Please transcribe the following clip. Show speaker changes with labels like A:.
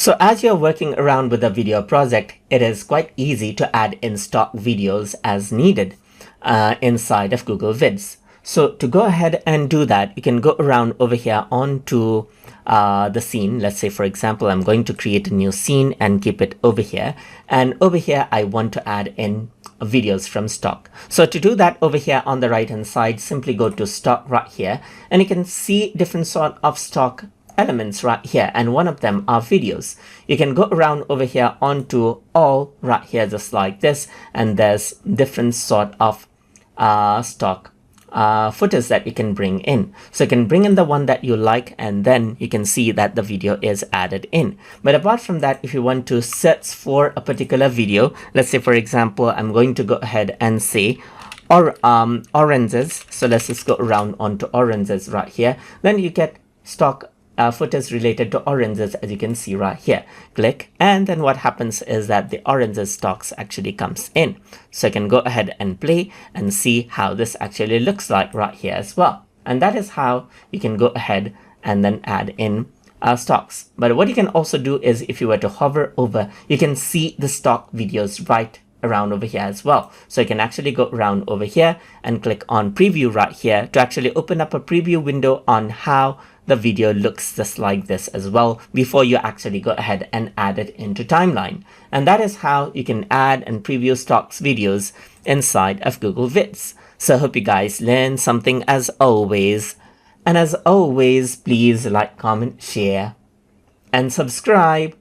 A: So as you're working around with a video project, it is quite easy to add in stock videos as needed inside of Google Vids. So to go ahead and do that, you can go around over here onto the scene. Let's say, for example, I'm going to create a new scene and keep it over here. And over here, I want to add in videos from stock. So to do that, over here on the right hand side, simply go to stock right here, and you can see different sort of stock elements right here, and one of them are videos. You can go around over here onto all right here just like this, and there's different sort of stock footage that you can bring in. So you can bring in the one that you like, and then you can see that the video is added in. But apart from that, if you want to search for a particular video, let's say for example, I'm going to go ahead and say oranges. So let's just go around onto oranges right here. Then you get stock footage related to oranges, as you can see right here. Click, and then what happens is that the oranges stocks actually comes in. So you can go ahead and play and see how this actually looks like right here as well. And that is how you can go ahead and then add in stocks. But what you can also do is, if you were to hover over, you can see the stock videos right around over here as well. So you can actually go around over here and click on preview right here to actually open up a preview window on how the video looks just like this as well, before you actually go ahead and add it into timeline. And that is how you can add and preview stocks videos inside of Google Vids. So I hope you guys learned something as always. And as always, please like, comment, share, and subscribe.